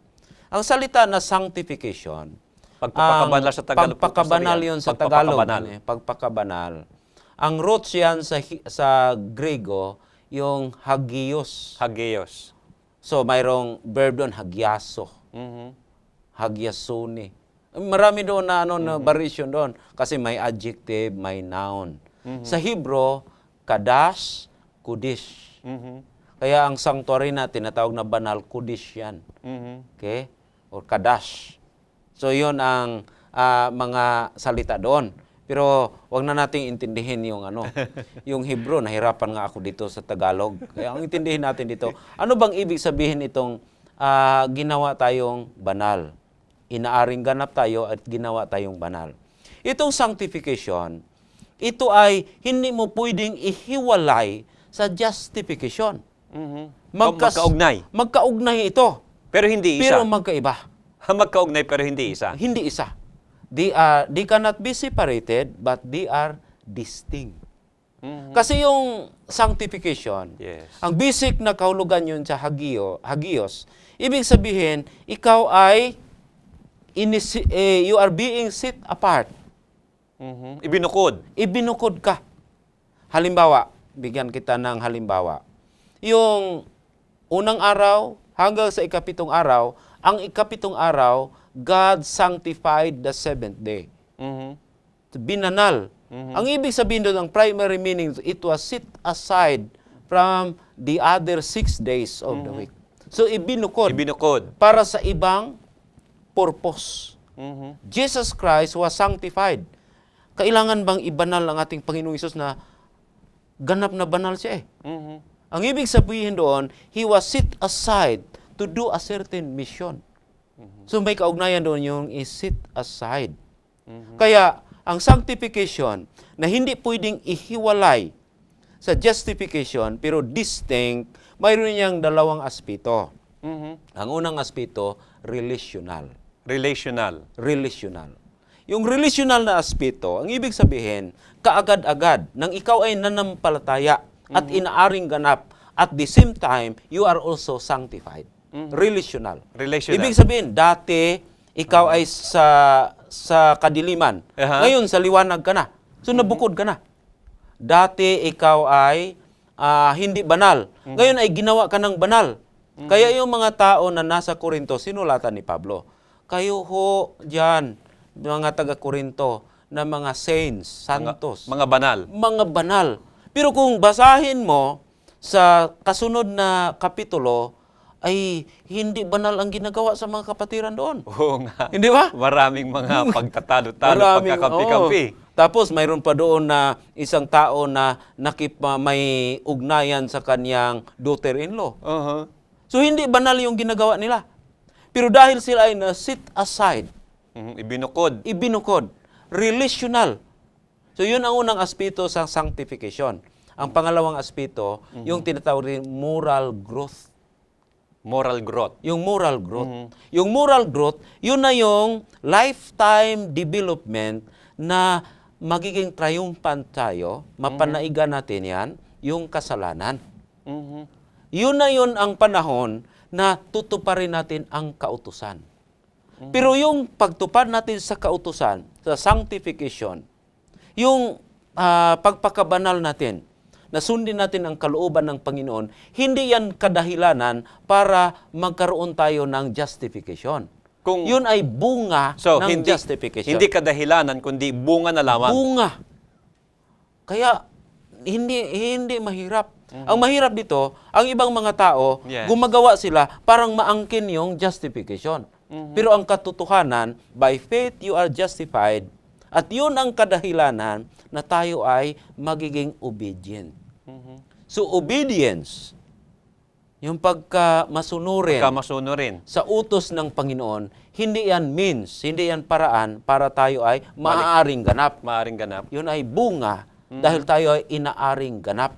Ang salita na sanctification, Pagpapakabanal sa Tagalog. pagpakabanal yun sa Tagalog. Pagpapakabanal. Pagpakabanal. Ang roots yan sa Grego, yung hagios. Hagios. So, mayroong verb doon, hagyaso. Hagyasuni. Marami doon na, na variation doon. Kasi may adjective, may noun. Sa Hebrew, kadash, kudish. Kaya ang sanctuary na tinatawag na banal, kudish yan. Okay? Or kadash. So, yun ang mga salita doon. Pero wag na nating intindihin yung yung Hebrew. Nahirapan nga ako dito sa Tagalog. Kaya ang intindihin natin dito, ano bang ibig sabihin itong ginawa tayong banal? Inaaring ganap tayo at ginawa tayong banal. Itong sanctification, ito ay hindi mo pwedeng ihiwalay sa justification. Magkaugnay. Magkaugnay ito. Pero hindi isa. Pero magkaiba. Magkaugnay pero hindi isa. Hindi isa. They cannot be separated, but they are distinct. Kasi yung sanctification, Yes. ang basic na kahulugan yun sa hagios, ibig sabihin, ikaw ay you are being set apart. Ibinukod. Ibinukod ka. Halimbawa, bigyan kita ng halimbawa. Yung unang araw hanggang sa ikapitong araw, ang ikapitong araw, God sanctified the seventh day. Binanal. Ang ibig sabihin doon, ang primary meaning, it was set aside from the other 6 days of the week. So, ibinukod. Ibinukod. Para sa ibang purpose. Jesus Christ was sanctified. Kailangan bang ibanal ang ating Panginoong Hesus na ganap na banal siya Ang ibig sabihin doon, He was set aside to do a certain mission. So may kaugnayan doon yung is-set aside. Kaya, ang sanctification na hindi pwedeng ihiwalay sa justification, pero distinct, mayroon niyang dalawang aspeto. Ang unang aspeto, relational. Relational. Yung relational na aspeto, ang ibig sabihin, kaagad-agad, nang ikaw ay nanampalataya at inaaring ganap, at the same time, you are also sanctified. Relational. Ibig sabihin, dati, ikaw ay sa kadiliman. Ngayon, sa liwanag ka na. So, nabukod ka na. Dati, ikaw ay hindi banal. Ngayon ay ginawa ka ng banal. Kaya yung mga tao na nasa Korinto, sinulatan ni Pablo, kayo ho dyan, mga taga-Korinto, na mga saints, santos. Mga banal. Mga banal. Pero kung basahin mo sa kasunod na kapitulo, ay hindi banal ang ginagawa sa mga kapatiran doon. Oo nga. Hindi ba? Maraming mga pagtatalo-talo, pagkakampi-kampi. Tapos mayroon pa doon na isang tao na may ugnayan sa kanyang daughter-in-law. So hindi banal yung ginagawa nila. Pero dahil sila ay na-set aside, ibinukod, relational. So yun ang unang aspeto sa sanctification. Ang pangalawang aspeto, yung tinatawag rin moral growth. Moral growth. Yung moral growth. Yung moral growth, yun na yung lifetime development na magiging triumphant tayo, mapanaigan natin yan, yung kasalanan. Yun na yun ang panahon na tutuparin natin ang kautusan. Pero yung pagtupad natin sa kautusan, sa sanctification, yung pagpakabanal natin, na sundin natin ang kalooban ng Panginoon, hindi yan kadahilanan para magkaroon tayo ng justification. Yun ay bunga ng justification. Hindi kadahilanan, kundi bunga na lamang. Bunga. Kaya, hindi mahirap. Ang mahirap dito, ang ibang mga tao, gumagawa sila parang maangkin yung justification. Pero ang katotohanan, by faith you are justified. At yun ang kadahilanan na tayo ay magiging obedient. So obedience, yung pagkamasunurin Kamasunurin. sa utos ng Panginoon, hindi yan means, hindi yan paraan para tayo ay maaaring ganap. Maaring ganap. Yun ay bunga dahil tayo ay inaaring ganap.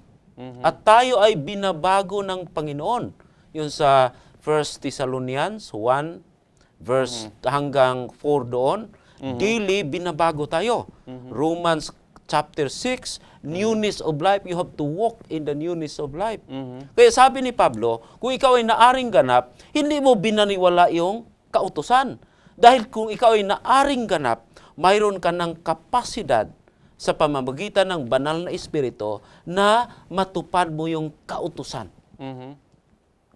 At tayo ay binabago ng Panginoon. Yun sa 1 Thessalonians 1, verse hanggang 4 doon, daily binabago tayo. Romans chapter 6, newness of life, you have to walk in the newness of life. Kaya sabi ni Pablo, kung ikaw ay naaring ganap, hindi mo binaniwala yung kautusan. Dahil kung ikaw ay naaring ganap, mayroon ka ng kapasidad sa pamamagitan ng banal na espiritu na matupad mo yung kautusan.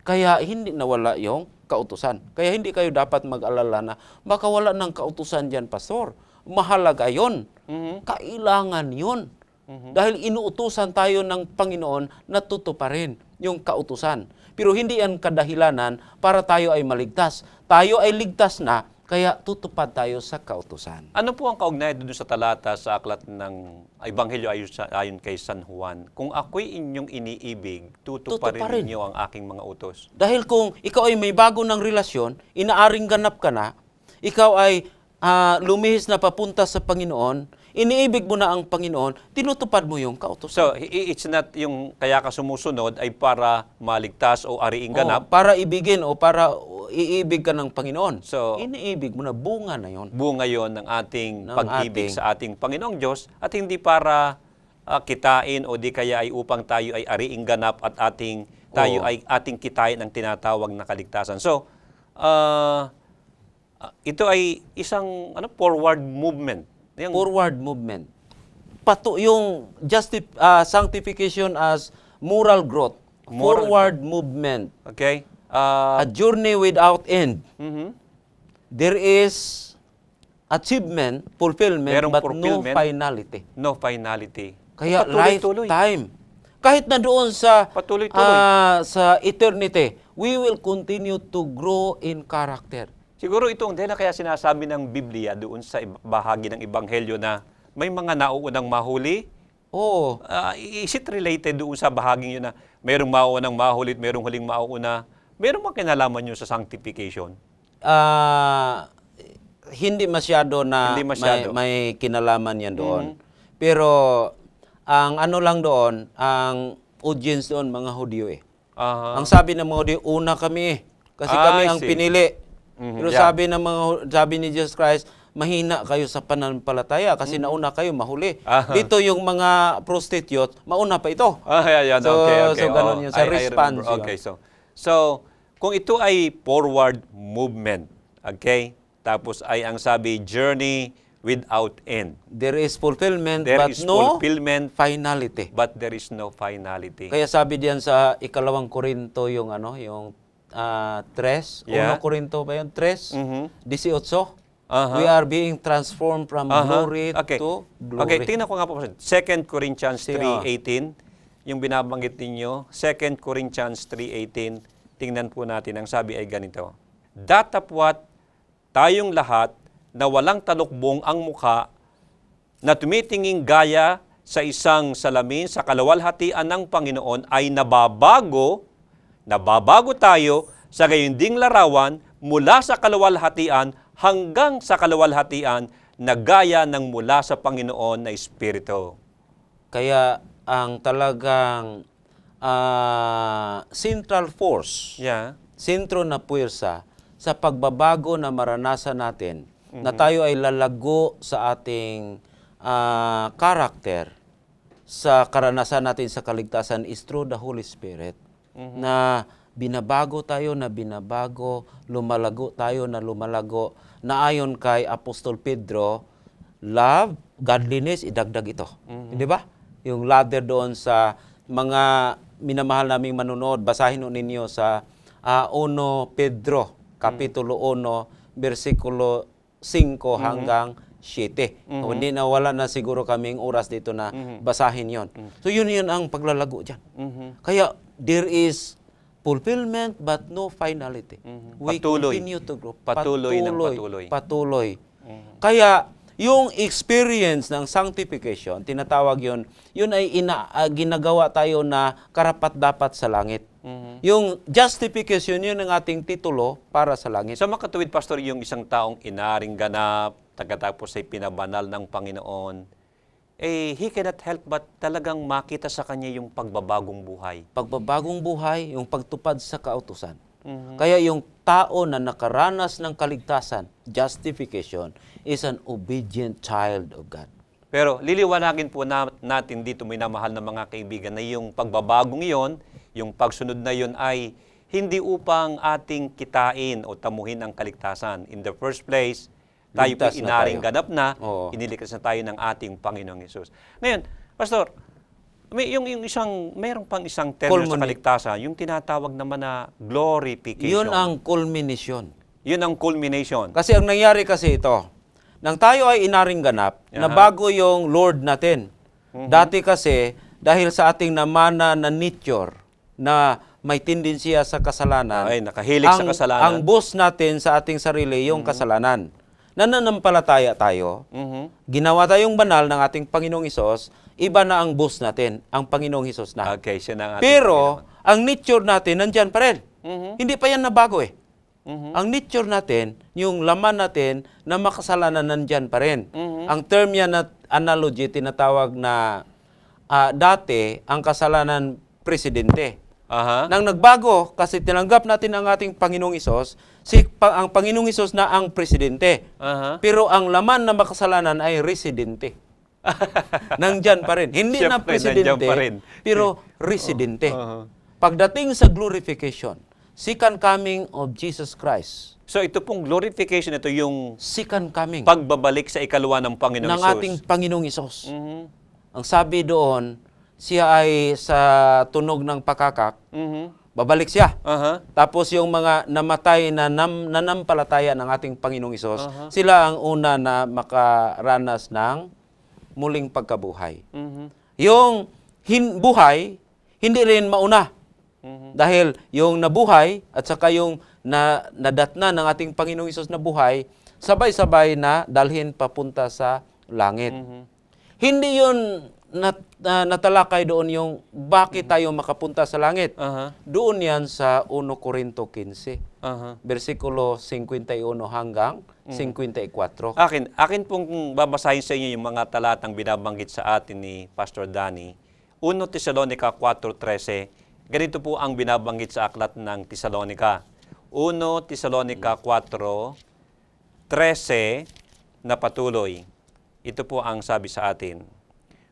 Kaya hindi nawala yung kautusan. Kaya hindi kayo dapat mag-alala na baka wala ng kautusan dyan, pastor. Mahalaga yun. Kailangan yun. Dahil inuutusan tayo ng Panginoon na tutuparin yung kautusan. Pero hindi yan kadahilanan para tayo ay maligtas. Tayo ay ligtas na, kaya tutupad tayo sa kautusan. Ano po ang kaugnay doon sa talata sa aklat ng Ebanghelyo ayon kay San Juan? Kung ako'y inyong iniibig, tutuparin Tutuparin. ninyo ang aking mga utos. Dahil kung ikaw ay may bago ng relasyon, inaaring ganap ka na, ikaw ay lumihis na papunta sa Panginoon, iniibig mo na ang Panginoon, tinutupad mo yung kautusan. So, it's not yung kaya ka sumusunod ay para maligtas o ariing ganap. Para ibigin o para iibig ka ng Panginoon. So, iniibig mo na, bunga na yon. Bunga yon ng ating Ng pag-ibig ating- sa ating Panginoong Diyos at hindi para kitain o di kaya ay upang tayo ay ariing ganap at tayo ay ating kitain ang tinatawag na kaligtasan. So, ito ay isang forward movement. Yung, Forward movement. Yung sanctification as moral growth. Moral Forward movement. okay? A journey without end. Mhm. There is achievement, fulfillment, Merong but fulfillment. no finality. No finality. Kaya Patuloy-tuloy. lifetime. Kahit na doon sa Patuloy-tuloy. sa eternity, we will continue to grow in character. Siguro ito ang dahil na kaya sinasabi ng Biblia doon sa bahagi ng Ebanghelyo na may mga nauunang mahuli. Oh, Is it related doon sa bahaging yun na mayroong mauunang mahuli at mayroong huling mauuna? Mayroong mga kinalaman nyo sa sanctification? hindi masyado na Hindi masyado. may kinalaman yan doon. Pero ang ano lang doon, ang audience doon, mga Hudyo eh. Aha. Ang sabi ng mga Hudyo, una kami eh. Kasi kami I ang see. pinili. Pero Yeah. sabi ni Jesus Christ, mahina kayo sa pananampalataya kasi nauna kayo mahuli. Aha. Dito yung mga prostitute, mauna pa ito. Yan. So- Okay. so ganun yun. Sa response remember. yun. Okay, so, kung ito ay forward movement, okay? Tapos ay ang sabi, journey without end. There is fulfillment There but is no fulfillment, finality. but there is no finality. Kaya sabi diyan sa ikalawang Korinto yung 3, Yeah. 1 Korinto ba yun? 3, Mhm. 18. Aha. We are being transformed from glory Okay. to glory. Okay, tingnan ko nga po. 2 Corinthians Sige, 3:18, yung binabanggit ninyo. 2 Corinthians 3:18, tingnan po natin. Ang sabi ay ganito. Datapwat tayong lahat na walang talukbong ang mukha, na tumitinging gaya sa isang salamin sa kalawalhatian ng Panginoon ay nababago tayo sa gayon ding larawan mula sa kalawalhatian hanggang sa kalawalhatian na gaya ng mula sa Panginoon na Espiritu. Kaya ang talagang central force, Yeah. sentro na puwersa sa pagbabago na maranasan natin, na tayo ay lalago sa ating karakter, sa karanasan natin sa kaligtasan is through the Holy Spirit, na binabago tayo na binabago, lumalago tayo na lumalago, na ayon kay Apostol Pedro, love, godliness, idagdag ito. Hindi ba? Yung ladder doon sa mga minamahal naming manunood, basahin ho ninyo sa 1 Pedro, Kapitulo 1, versikulo 5 hanggang 7. Hindi na wala na siguro kaming oras dito na basahin yon. So yun ang paglalago dyan. Kaya there is fulfillment but no finality. We Patuloy. continue to grow. Patuloy ng patuloy. Patuloy. Kaya, yung experience ng sanctification, tinatawag yun ay ginagawa tayo na karapat-dapat sa langit. Yung justification, yun ang ating titulo para sa langit. Sa makatuwid, Pastor, yung isang taong inaring ganap, pagkatapos ay pinabanal ng Panginoon, he cannot help but talagang makita sa kanya yung pagbabagong buhay. Pagbabagong buhay, yung pagtupad sa kautusan. Kaya yung tao na nakaranas ng kaligtasan, justification, is an obedient child of God. Pero liliwanagin po natin dito, minamahal na mga kaibigan, na yung pagbabagong iyon, yung pagsunod na yun ay hindi upang ating kitain o tamuhin ang kaligtasan. In the first place, tayo po Ligtas na inaring tayo. ganap na, Oo. iniligtas na tayo ng ating Panginoong Hesus. Ngayon, Pastor, mayroong pang isang termo sa Culminate. kaligtasan, yung tinatawag naman na glorification. Yun ang culmination. Yun ang culmination. Kasi ang nangyari kasi ito, nang tayo ay inaring ganap, na bago yung Lord natin. Dati kasi, dahil sa ating namana na nature, na may tendensiya sa kasalanan, Ay, nakahilig sa kasalanan. Ang boss natin sa ating sarili, yung kasalanan. Nananampalataya tayo, ginawa tayong banal ng ating Panginoong Hesus, iba na ang boss natin, ang Panginoong Hesus na. Okay, siya na ang ating Pero, ang nature natin, nandyan pa rin. Hindi pa yan nabago eh. Mhm. Ang nature natin, yung laman natin na makasalanan nandyan pa rin. Ang term yan na analogy, tinatawag na dati, ang kasalanan presidente. Aha. Nang nagbago, kasi tinanggap natin ang ating Panginoong Hesus, ang Panginoong Hesus na ang presidente. Aha. Pero ang laman na makasalanan ay residente. Nandyan pa rin. Hindi na Siyempre, presidente, nandyan pa rin. pero residente. Uh-huh. Pagdating sa glorification, second coming of Jesus Christ, So ito pong glorification, ito yung second coming pagbabalik sa ikalawa ng Panginoong ng Hesus. ating Panginoong Hesus. Mhm. Ang sabi doon, siya ay sa tunog ng pakakak, Mhm. babalik siya. Aha. Tapos yung mga namatay na nanampalataya ng ating Panginoong Hesus, sila ang una na makaranas ng muling pagkabuhay. Mhm. Yung buhay, hindi rin mauna. Dahil yung nabuhay at saka yung nadatna ng ating Panginoong Hesus na buhay, sabay-sabay na dalhin papunta sa langit. Hindi yun natalakay doon yung bakit tayo makapunta sa langit. Aha. Doon yan sa 1 Corinto 15, Aha. versikulo 51 hanggang 54. Akin pong babasahin sa inyo yung mga talatang binabanggit sa atin ni Pastor Danny. 1 Tesalonica 4:13. Ganito po ang binabanggit sa aklat ng Tesalonica. 1 Tesalonica 4:13 na patuloy. Ito po ang sabi sa atin.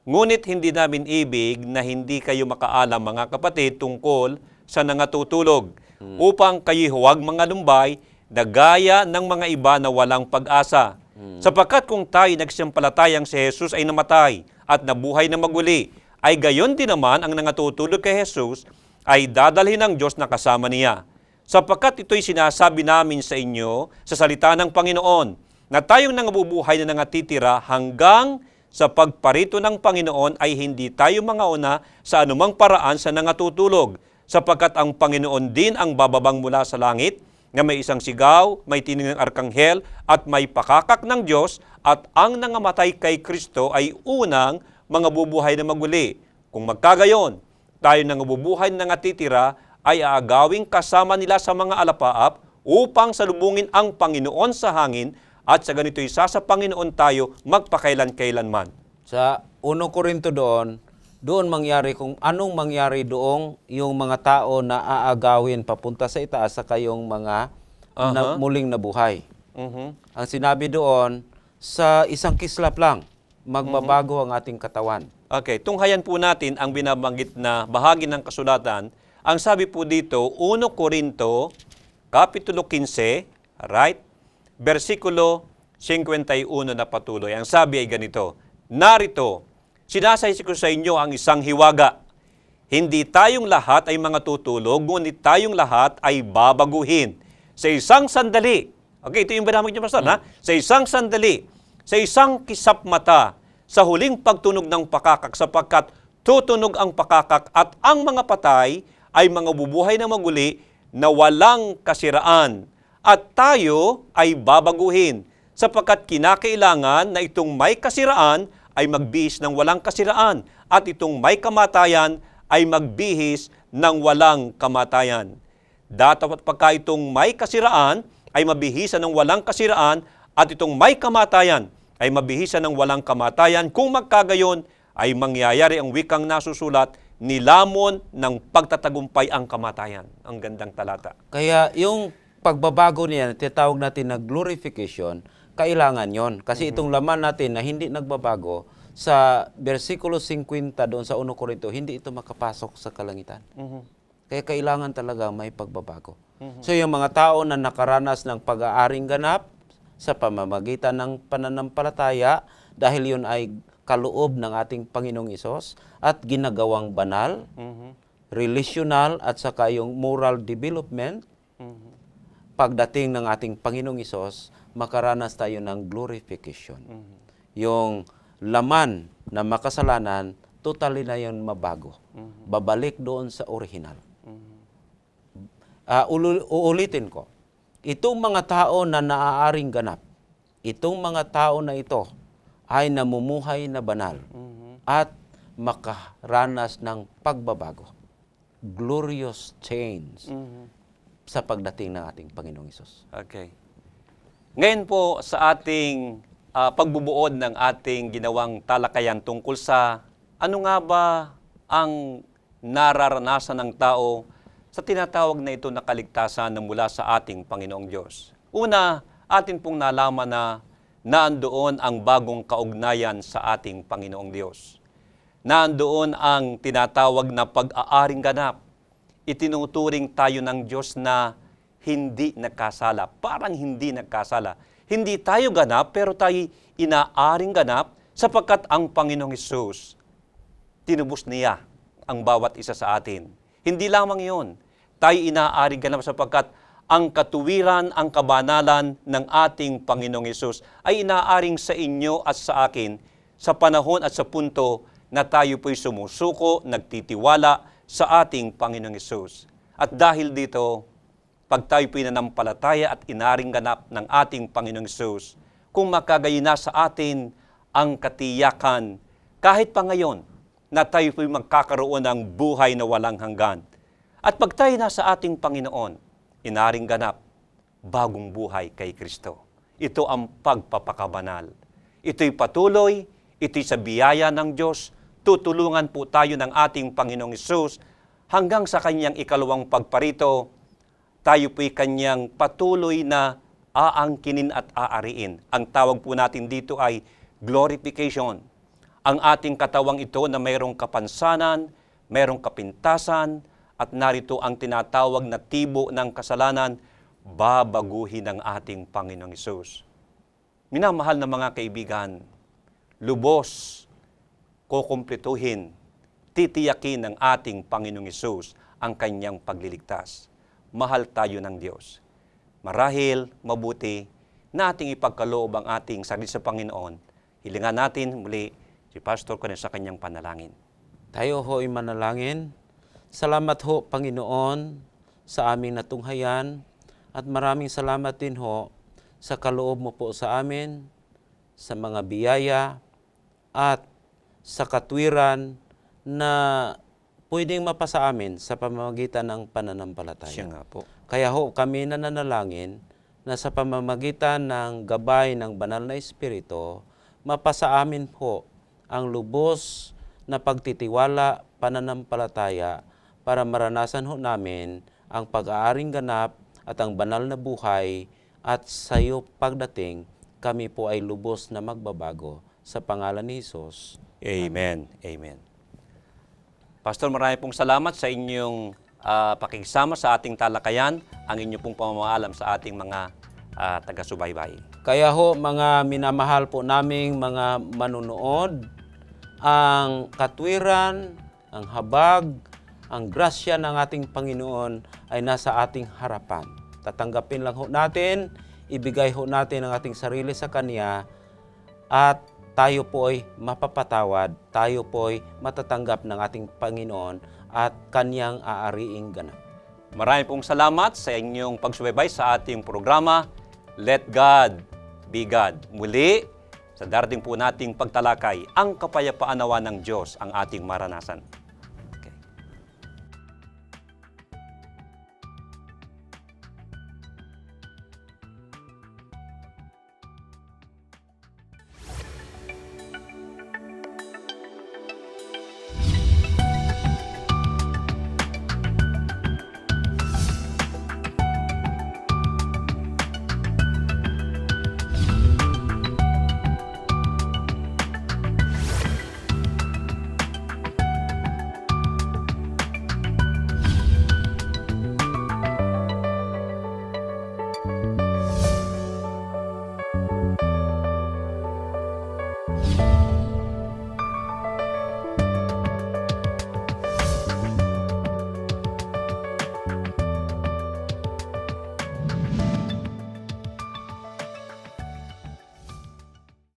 Ngunit hindi namin ibig na hindi kayo makaalam, mga kapatid, tungkol sa nangatutulog, upang kayo huwag mga lumbay na gaya ng mga iba na walang pag-asa. Sapagkat kung tayo nagsimpalatayang si Jesus ay namatay at nabuhay na maguli, ay gayon din naman ang nangatutulog kay Jesus ay dadalhin ng Diyos na kasama niya. Sapagkat ito'y sinasabi namin sa inyo sa salita ng Panginoon, na tayong nangabubuhay na nangatitira hanggang sa pagparito ng Panginoon ay hindi tayo mga una sa anumang paraan sa nangatutulog, sapagkat ang Panginoon din ang bababang mula sa langit, na may isang sigaw, may tinig ng arkanghel, at may pakakak ng Diyos, at ang nangamatay kay Kristo ay unang mga bubuhay na maguli. Kung magkagayon, tayo nangabubuhay na nangatitira ay aagawing kasama nila sa mga alapaap upang salubungin ang Panginoon sa hangin, at sa ganito isa sa Panginoon tayo magpakailan-kailanman. Sa 1 Corinto doon mangyari kung anong mangyari doong yung mga tao na aagawin papunta sa itaas sa kayong mga muling nabuhay. Ang sinabi doon, sa isang kislap lang, magbabago ang ating katawan. Okay, tunghayan po natin ang binabanggit na bahagi ng kasulatan. Ang sabi po dito, 1 Corinto, Kapitulo 15, right? Versikulo 51 na patuloy. Ang sabi ay ganito, narito, sinasaysi ko sa inyo ang isang hiwaga. Hindi tayong lahat ay mga tutulog, ngunit tayong lahat ay babaguhin. Sa isang sandali, okay, ito yung binabanggit niyo, Pastor, ha? Sa isang sandali, sa isang kisap mata, sa huling pagtunog ng pakakak, sapagkat tutunog ang pakakak at ang mga patay ay mga bubuhay na maguli na walang kasiraan. At tayo ay babaguhin sapagkat kinakailangan na itong may kasiraan ay magbihis ng walang kasiraan at itong may kamatayan ay magbihis ng walang kamatayan. Dapat pagka itong may kasiraan ay mabihisan ng walang kasiraan at itong may kamatayan ay mabihisan ng walang kamatayan. Kung magkagayon ay mangyayari ang wikang nasusulat, nilamon ng pagtatagumpay ang kamatayan. Ang gandang talata. Kaya yung pagbabago niya, tinatawag natin na glorification, kailangan yon. Kasi itong laman natin na hindi nagbabago, sa versikulo 50 doon sa 1 Corinto, hindi ito makapasok sa kalangitan. Kaya kailangan talaga may pagbabago. So yung mga tao na nakaranas ng pag-aaring ganap sa pamamagitan ng pananampalataya, dahil yun ay kaloob ng ating Panginoong Isos at ginagawang banal, relational at saka yung moral development, pagdating ng ating Panginoong Isos, makaranas tayo ng glorification. Yung laman na makasalanan, totally na yun mabago. Babalik doon sa original. Uulitin ko, itong mga tao na naaaring ganap, itong mga tao na ito ay namumuhay na banal at makaranas ng pagbabago. Glorious change sa pagdating ng ating Panginoong Isus. Okay. Ngayon po sa ating pagbubuod ng ating ginawang talakayan tungkol sa ano nga ba ang nararanasan ng tao sa tinatawag na ito na kaligtasan na mula sa ating Panginoong Diyos. Una, atin pong nalaman na naandoon ang bagong kaugnayan sa ating Panginoong Diyos. Naandoon ang tinatawag na pag-aaring ganap. Itinuturing tayo ng Diyos na hindi nagkasala, parang hindi nagkasala. Hindi tayo ganap, pero tayo inaaring ganap sapagkat ang Panginoong Hesus, tinubos niya ang bawat isa sa atin. Hindi lamang yun, tayo inaaring ganap sapagkat ang katuwiran, ang kabanalan ng ating Panginoong Hesus ay inaaring sa inyo at sa akin sa panahon at sa punto na tayo po'y sumusuko, nagtitiwala sa ating Panginoong Hesus. At dahil dito, pag tayo pinanampalataya at inaring ganap ng ating Panginoong Hesus, kung makagayina sa atin ang katiyakan, kahit pa ngayon, na tayo po'y magkakaroon ng buhay na walang hanggan. At pag tayo nasa ating Panginoon, inaring ganap, bagong buhay kay Kristo. Ito ang pagpapakabanal. Ito'y patuloy, ito'y sa biyaya ng Diyos, tutulungan po tayo ng ating Panginoong Hesus hanggang sa kanyang ikalawang pagparito, tayo po'y kanyang patuloy na aangkinin at aariin. Ang tawag po natin dito ay glorification. Ang ating katawang ito na mayroong kapansanan, mayroong kapintasan, at narito ang tinatawag na tibo ng kasalanan, babaguhin ng ating Panginoong Hesus. Minamahal na mga kaibigan, lubos, kukumpletuhin, titiyakin ng ating Panginoong Hesus ang kanyang pagliligtas. Mahal tayo ng Diyos. Marahil, mabuti, na ating ipagkaloob ang ating sarili sa Panginoon. Hilingan natin muli si Pastor Cones sa kanyang panalangin. Tayo ho'y manalangin. Salamat ho, Panginoon, sa aming natunghayan at maraming salamat din ho sa kaloob mo po sa amin, sa mga biyaya at sa katwiran na pwedeng mapasa amin sa pamamagitan ng pananampalataya. Siya nga po. Kaya ho, kami nananalangin na sa pamamagitan ng gabay ng banal na Espiritu, mapasa amin po ang lubos na pagtitiwala, pananampalataya, para maranasan ho namin ang pag-aaring ganap at ang banal na buhay, at sa iyo pagdating, kami po ay lubos na magbabago. Sa pangalan ni Jesus. Amen. Amen. Pastor, marami pong salamat sa inyong pakikisama sa ating talakayan, ang inyong pong pamamaalam sa ating mga taga-subaybay. Kaya ho, mga minamahal po naming mga manunood, ang katwiran, ang habag, ang grasya ng ating Panginoon ay nasa ating harapan. Tatanggapin lang ho natin, ibigay ho natin ang ating sarili sa Kanya, at tayo po ay mapapatawad, tayo po ay matatanggap ng ating Panginoon at Kanyang aariing ganap. Maraming pong salamat sa inyong pagsubaybay sa ating programa, Let God Be God. Muli, sa darating po nating pagtalakay, ang kapayapaan nawa ng Diyos ang ating maranasan.